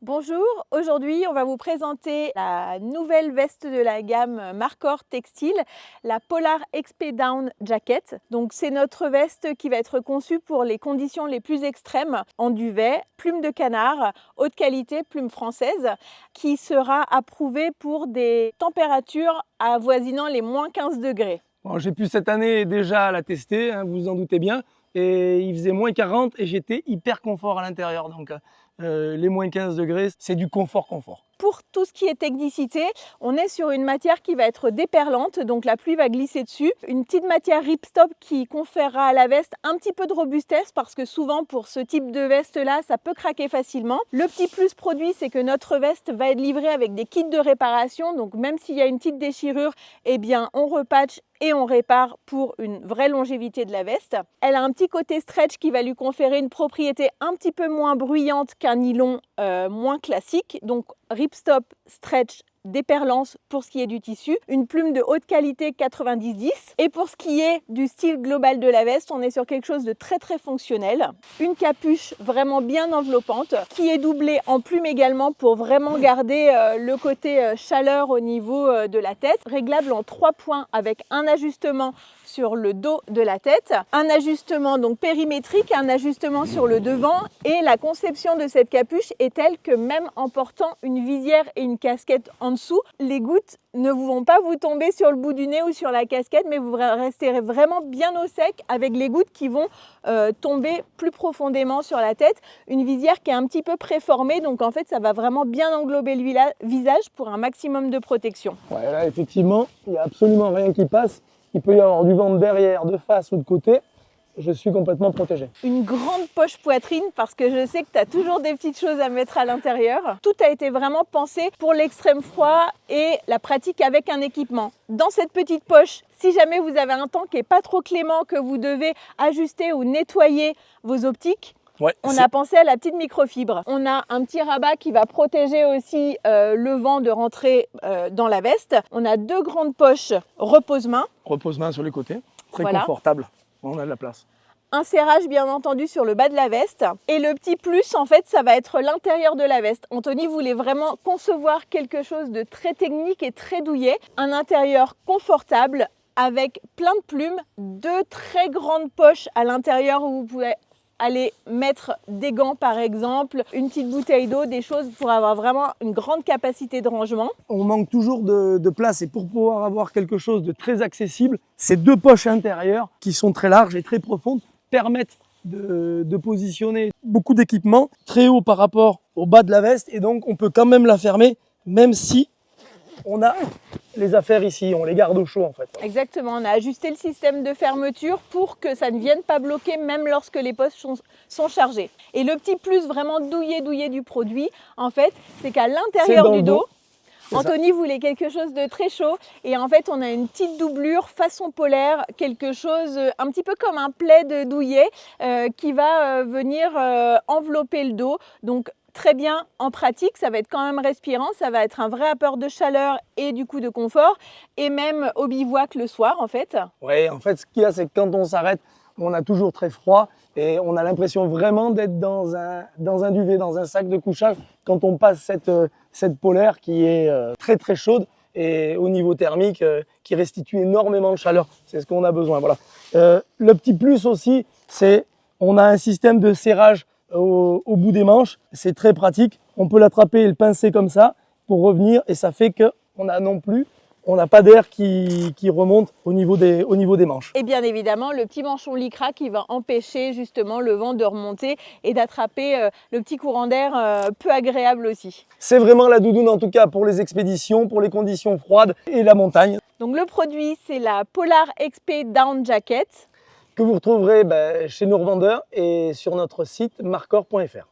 Bonjour, aujourd'hui on va vous présenter la nouvelle veste de la gamme Markor Textile, la Polar XP Down Jacket. Donc c'est notre veste qui va être conçue pour les conditions les plus extrêmes en duvet, plume de canard, haute qualité, plume française, qui sera approuvée pour des températures avoisinant les moins 15 degrés. Bon, j'ai pu cette année déjà la tester, hein, vous vous en doutez bien, et il faisait moins 40 et j'étais hyper confort à l'intérieur. Donc les moins 15 degrés, c'est du confort. Pour tout ce qui est technicité, on est sur une matière qui va être déperlante, donc la pluie va glisser dessus. Une petite matière ripstop qui conférera à la veste un petit peu de robustesse parce que souvent pour ce type de veste-là, ça peut craquer facilement. Le petit plus produit, c'est que notre veste va être livrée avec des kits de réparation, donc même s'il y a une petite déchirure, eh bien on repatche et on répare pour une vraie longévité de la veste. Elle a un petit côté stretch qui va lui conférer une propriété un petit peu moins bruyante qu'un nylon moins classique. Donc ripstop, stretch, déperlance pour ce qui est du tissu, une plume de haute qualité 90-10 et pour ce qui est du style global de la veste, on est sur quelque chose de très fonctionnel, une capuche vraiment bien enveloppante qui est doublée en plume également pour vraiment garder le côté chaleur au niveau de la tête, réglable en 3 points avec un ajustement sur le dos de la tête, un ajustement donc périmétrique, un ajustement sur le devant, et la conception de cette capuche est telle que même en portant une visière et une casquette en dessous, les gouttes ne vont pas vous tomber sur le bout du nez ou sur la casquette, mais vous resterez vraiment bien au sec avec les gouttes qui vont tomber plus profondément sur la tête. Une visière qui est un petit peu préformée, donc en fait ça va vraiment bien englober le visage pour un maximum de protection. Ouais, là effectivement, il n'y a absolument rien qui passe. Il peut y avoir du vent de derrière, de face ou de côté. Je suis complètement protégé. Une grande poche poitrine parce que je sais que tu as toujours des petites choses à mettre à l'intérieur. Tout a été vraiment pensé pour l'extrême froid et la pratique avec un équipement. Dans cette petite poche, si jamais vous avez un temps qui n'est pas trop clément, que vous devez ajuster ou nettoyer vos optiques, ouais, on a pensé à la petite microfibre. On a un petit rabat qui va protéger aussi le vent de rentrer dans la veste. On a 2 grandes poches repose-main. Repose-main sur les côtés, très confortable. On a de la place. Un serrage bien entendu sur le bas de la veste. Et le petit plus, en fait, ça va être l'intérieur de la veste. Anthony voulait vraiment concevoir quelque chose de très technique et très douillet. Un intérieur confortable avec plein de plumes, 2 très grandes poches à l'intérieur où vous pouvez aller mettre des gants par exemple, une petite bouteille d'eau, des choses pour avoir vraiment une grande capacité de rangement. On manque toujours de place et pour pouvoir avoir quelque chose de très accessible, ces 2 poches intérieures qui sont très larges et très profondes permettent de positionner beaucoup d'équipements très haut par rapport au bas de la veste et donc on peut quand même la fermer même si on a les affaires ici, on les garde au chaud en fait. Exactement, on a ajusté le système de fermeture pour que ça ne vienne pas bloquer même lorsque les poches sont chargées. Et le petit plus vraiment douillet du produit, en fait, c'est qu'à l'intérieur du dos, Anthony voulait quelque chose de très chaud et en fait on a une petite doublure façon polaire, quelque chose un petit peu comme un plaid douillet qui va venir envelopper le dos. Donc très bien en pratique, ça va être quand même respirant, ça va être un vrai apport de chaleur et du coup de confort et même au bivouac le soir en fait. Oui, en fait ce qu'il y a c'est que quand on s'arrête, on a toujours très froid et on a l'impression vraiment d'être dans un duvet, dans un sac de couchage quand on passe cette polaire qui est très chaude et au niveau thermique qui restitue énormément de chaleur. C'est ce qu'on a besoin. Voilà. Le petit plus aussi, c'est on a un système de serrage au bout des manches. C'est très pratique. On peut l'attraper et le pincer comme ça pour revenir et ça fait qu'on a non plus on n'a pas d'air qui remonte au niveau des manches. Et bien évidemment, le petit manchon lycra qui va empêcher justement le vent de remonter et d'attraper le petit courant d'air peu agréable aussi. C'est vraiment la doudoune en tout cas pour les expéditions, pour les conditions froides et la montagne. Donc le produit, c'est la Polar XP Down Jacket. Que vous retrouverez chez nos revendeurs et sur notre site markor.fr.